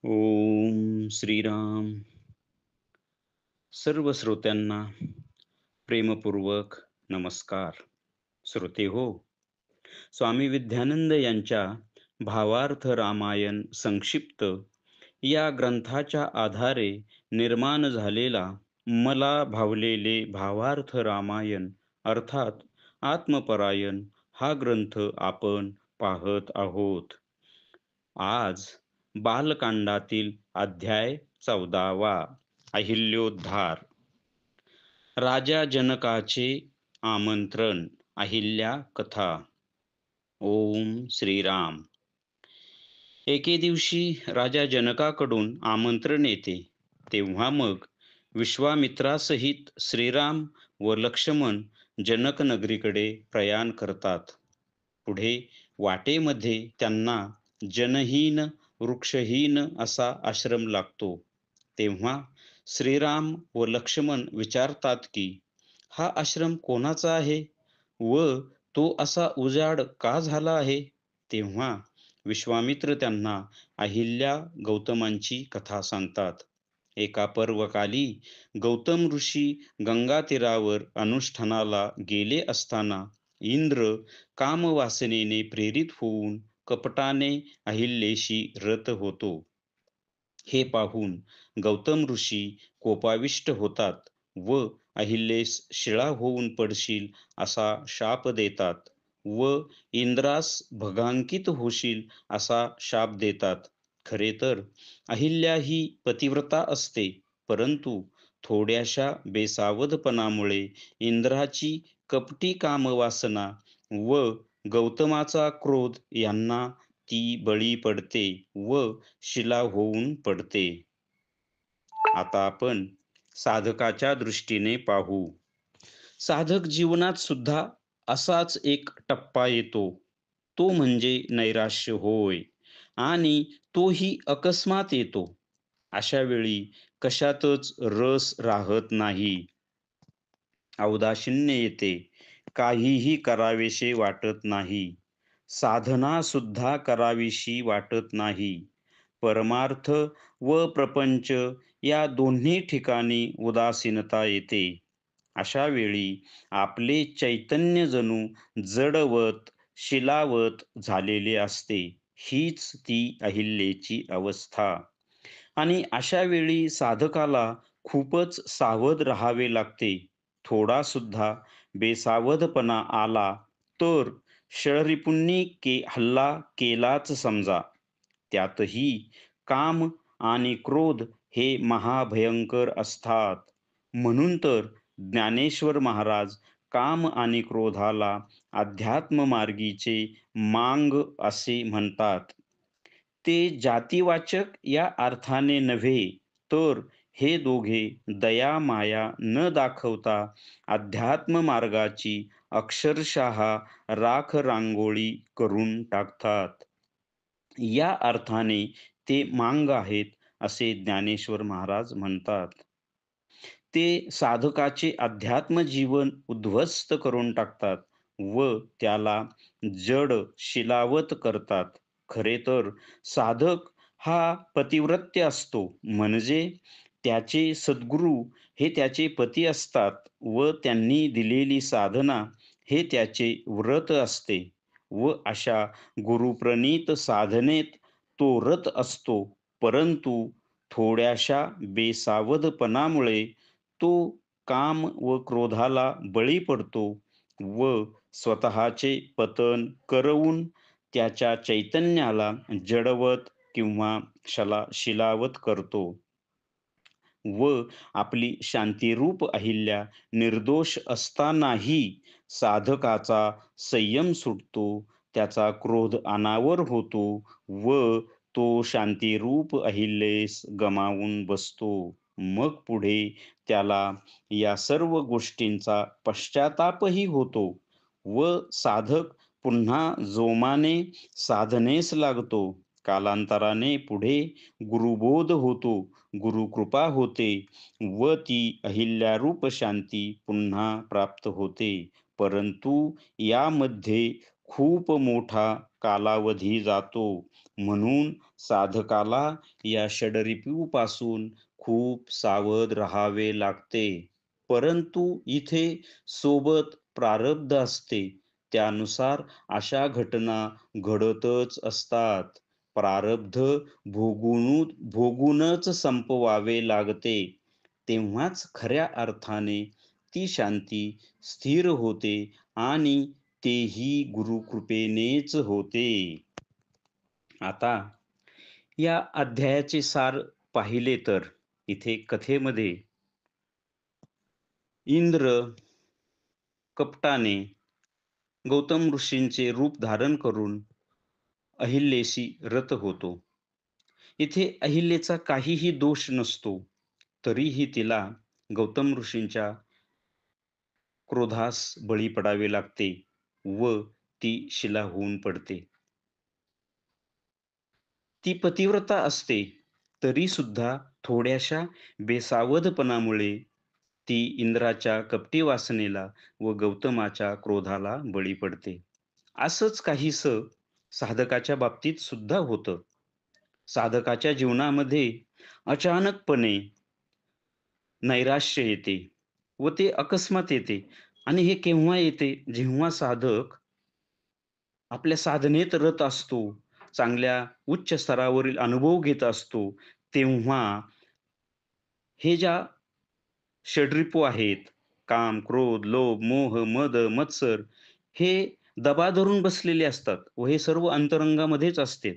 ओम श्रीराम. सर्व श्रोत्यांना प्रेमपूर्वक नमस्कार. श्रोते हो, स्वामी विद्यानंद यांच्या भावार्थ रामायण संक्षिप्त या ग्रंथाच्या आधारे निर्माण झालेला मला भावलेले भावार्थ रामायण अर्थात आत्मपरायण हा ग्रंथ आपण पाहत आहोत. आज बालकांडातील अध्याय 14वा, अहिल्योद्धार. राजा जनकाचे आमंत्रण. अहिल्या कथा. ओम श्रीराम. एके दिवशी राजा जनकाकडून आमंत्रण येते. तेव्हा मग विश्वामित्रासहित श्रीराम व लक्ष्मण जनक नगरीकडे प्रयाण करतात. पुढे वाटेमध्ये त्यांना जनहीन वृक्षहीन असा आश्रम लागतो. तेव्हा श्रीराम व लक्ष्मण विचारतात की हा आश्रम कोणाचा आहे व तो असा उजाड का झाला आहे. तेव्हा विश्वामित्र त्यांना अहिल्या गौतमांची कथा सांगतात. एका पर्वकाली गौतम ऋषी गंगा तीरावर अनुष्ठानाला गेले असताना इंद्र कामवासनेने प्रेरित होऊन कपटाने अहिल्येशी रत होतो. हे पाहून गौतम ऋषी कोपाविष्ट होतात व अहिल्येस शिळा होऊन पडशील असा शाप देतात व इंद्रास भगांकित होशील असा शाप देतात. खरे तर अहिल्या ही पतिव्रता असते, परंतु थोड्याशा बेसावधपणामुळे इंद्राची कपटी कामवासना व गौतमाचा क्रोध यांना ती बळी पडते व शिला होऊन पडते. आता आपण साधकाच्या दृष्टीने पाहू. साधक जीवनात सुद्धा असाच एक टप्पा येतो, तो म्हणजे नैराश्य होय. आणि तोही अकस्मात येतो. अशा वेळी कशातच रस राहत नाही. औदासिन्य येते. काहीही करावेसे वाटत नाही. साधना सुद्धा करावीशी वाटत नाही. परमार्थ व प्रपंच या दोन्ही ठिकाणी उदासीनता येते. अशा वेळी आपले चैतन्य जणू जडवत शिलावत झालेले असते. हीच ती अहिल्येची अवस्था. आणि अशा वेळी साधकाला खूपच सावध राहावे लागते. थोडा सुद्धा बेसावधपणा आला तर शळरिपुंनी हल्ला केलाच समजा. त्यातही काम आणि क्रोध हे महाभयंकर असतात. म्हणून तर ज्ञानेश्वर महाराज काम आणि क्रोधाला अध्यात्म मार्गीचे मांग असे म्हणतात. ते जातीवाचक या अर्थाने नव्हे, तर हे दोघे दया माया न दाखवता अध्यात्म मार्गाची अक्षरशः राख रांगोळी करून टाकतात. या अर्थाने ते मांग आहेत असे ज्ञानेश्वर महाराज म्हणतात. ते साधकाचे अध्यात्म जीवन उद्ध्वस्त करून टाकतात व त्याला जड शिलावत करतात. खरे तर साधक हा पतिव्रत्य असतो, म्हणजे त्याचे सद्गुरू हे त्याचे पती असतात व त्यांनी दिलेली साधना हे त्याचे व्रत असते व अशा गुरुप्रणीत साधनेत तो रत असतो. परंतु थोड्याशा बेसावधपणामुळे तो काम व क्रोधाला बळी पडतो व स्वतःचे पतन करवून त्याच्या चैतन्याला जडवत किंवा शिलावत करतो व आपली शांतिरूप अहिल्या निर्दोष असतानाही साधकाचा संयम सुटतो, त्याचा क्रोध अनावर होतो व तो शांतिरूप अहिल्येस गमावून बसतो. मग पुढे त्याला या सर्व गोष्टींचा पश्चातापही होतो व साधक पुन्हा जोमाने साधनेस लागतो. कालांतराने पुढे गुरुबोध होतो, गुरुकृपा होते व ती अहिल्यारूप शांती पुन्हा प्राप्त होते. परंतु यामध्ये खूप मोठा कालावधी जातो. म्हणून साधकाला या षडरिपूपासून खूप सावध राहावे लागते. परंतु इथे सोबत प्रारब्ध असते. त्यानुसार अशा घटना घडतच असतात. प्रारब्ध भोगूनच संपवावे लागते. तेव्हाच खऱ्या अर्थाने ती शांती स्थिर होते आणि तेही गुरुकृपेनेच होते. आता या अध्यायाचे सार पाहिले तर इथे कथेमध्ये इंद्र कपटाने गौतम ऋषींचे रूप धारण करून अहिल्येशी रत होतो. इथे अहिल्येचा काहीही दोष नसतो. तरीही तिला गौतम ऋषींच्या क्रोधास बळी पडावे लागते व ती शिला होऊन पडते. ती पतिव्रता असते, तरी सुद्धा थोड्याशा बेसावधपणामुळे ती इंद्राच्या कपटी वासनेला व गौतमाच्या क्रोधाला बळी पडते. असंच काहीसं साधकाच्या बाबतीत सुद्धा होतं. साधकाच्या जीवनामध्ये अचानकपणे नैराश्य येते व ते अकस्मात येते आणि हे केव्हा येते? जेव्हा साधक आपल्या साधनेत रत असतो, चांगल्या उच्च स्तरावरील अनुभव घेत असतो, तेव्हा हे ज्या षडरिपू आहेत, काम, क्रोध, लोभ, मोह, मद, मत्सर हे दबा धरून बसलेले असतात व हे सर्व अंतरंगामध्येच असते.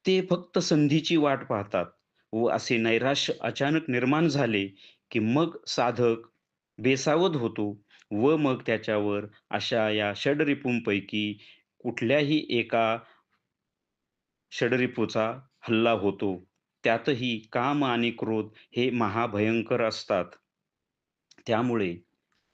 ते फक्त संधीची वाट पाहतात व असे नैराश्य अचानक निर्माण झाले, की मग साधक बेसावध होतो व मग त्याच्यावर अशा या षडरिपूंपैकी कुठल्याही एका षडरिपूचा हल्ला होतो. त्यातही काम आणि क्रोध हे महाभयंकर असतात. त्यामुळे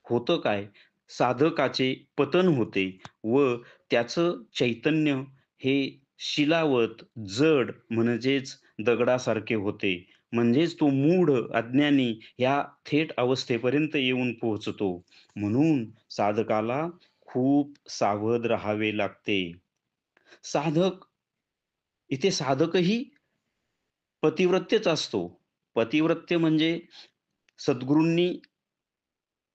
होतं काय, साधकाचे पतन होते व त्याचं चैतन्य हे शिलावत, जड म्हणजेच दगडासारखे होते. म्हणजेच तो मूढ, अज्ञानी या थेट अवस्थेपर्यंत येऊन पोहोचतो. म्हणून साधकाला खूप सावध राहावे लागते. साधक इथे साधकही पतिव्रतेच असतो. पतिव्रत्य म्हणजे सद्गुरूंनी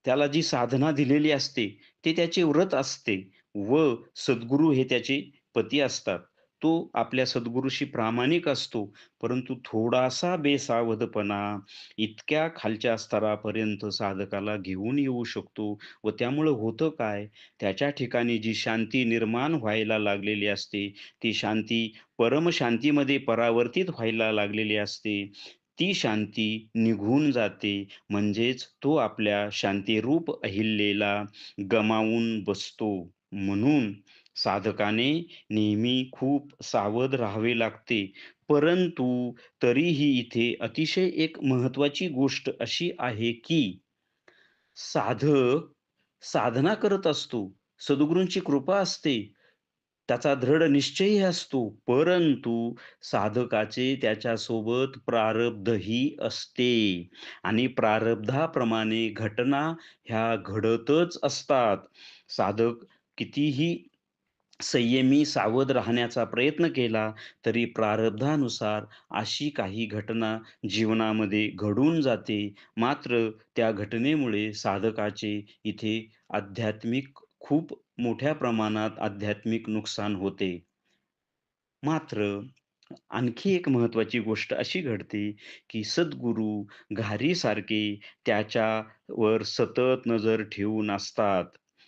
त्याला जी साधना दिलेली असते, ते त्याचे व्रत असते व सद्गुरू हे त्याचे पती असतात. तो आपल्या सद्गुरूशी प्रामाणिक असतो, परंतु थोडासा बेसावधपणा इतक्या खालच्या स्तरापर्यंत साधकाला घेऊन येऊ शकतो व त्यामुळं होतं काय, त्याच्या ठिकाणी जी शांती निर्माण व्हायला लागलेली असते, ती शांती परमशांतीमध्ये परावर्तित व्हायला लागलेली असते. ती शांती निघून जाते. म्हणजेच तो आपल्या शांतीरूप अहिल्येला गमावून बसतो. म्हणून साधकाने नेहमी खूप सावध राहावे लागते. परंतु तरीही इथे अतिशय एक महत्त्वाची गोष्ट अशी आहे, की साधक साधना करत असतो. सद्गुरूंची कृपा असते. त्याचा दृढ निश्चयही असतो. परंतु साधकाचे त्याच्यासोबत प्रारब्धही असते आणि प्रारब्धाप्रमाणे घटना ह्या घडतच असतात. साधक कितीही संयमी, सावध राहण्याचा प्रयत्न केला, तरी प्रारब्धानुसार अशी काही घटना जीवनामध्ये घडून जाते. मात्र त्या घटनेमुळे साधकाचे इथे आध्यात्मिक खूप मोठ्या प्रमाणात आध्यात्मिक नुकसान होते. मात्र आणखी एक महत्त्वाची गोष्ट अशी घडते, की सद्गुरू घारीसारखे त्याच्यावर सतत नजर ठेवून असतात.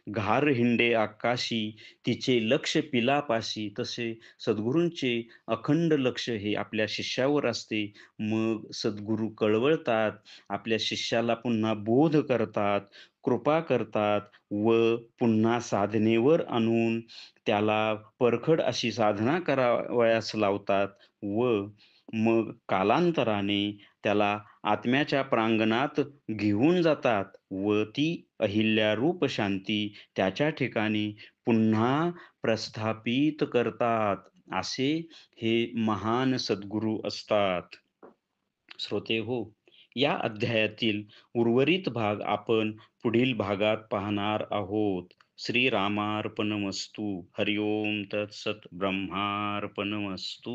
घार हिंडे आकाशी, तिचे लक्ष पिलापाशी. तसे सद्गुरूंचे अखंड लक्ष हे आपल्या शिष्यावर असते. मग सद्गुरू कळवळतात, आपल्या शिष्याला पुन्हा बोध करतात, कृपा करतात व पुन्हा साधनेवर आणून त्याला परखड अशी साधना करावयास लावतात व मग कालांतराने त्याला आत्म्याच्या प्रांगणात घेऊन जातात व ती अहिल्यारूप शांती त्याच्या ठिकाणी पुन्हा प्रस्थापित करतात. असे हे महान सद्गुरू असतात. श्रोतेहो, या अध्यायातील उर्वरित भाग आपण पुढील भागात पाहणार आहोत. श्रीरामार्पणमस्तु. हरि ओम तत्सत. ब्रह्मार्पणमस्तु.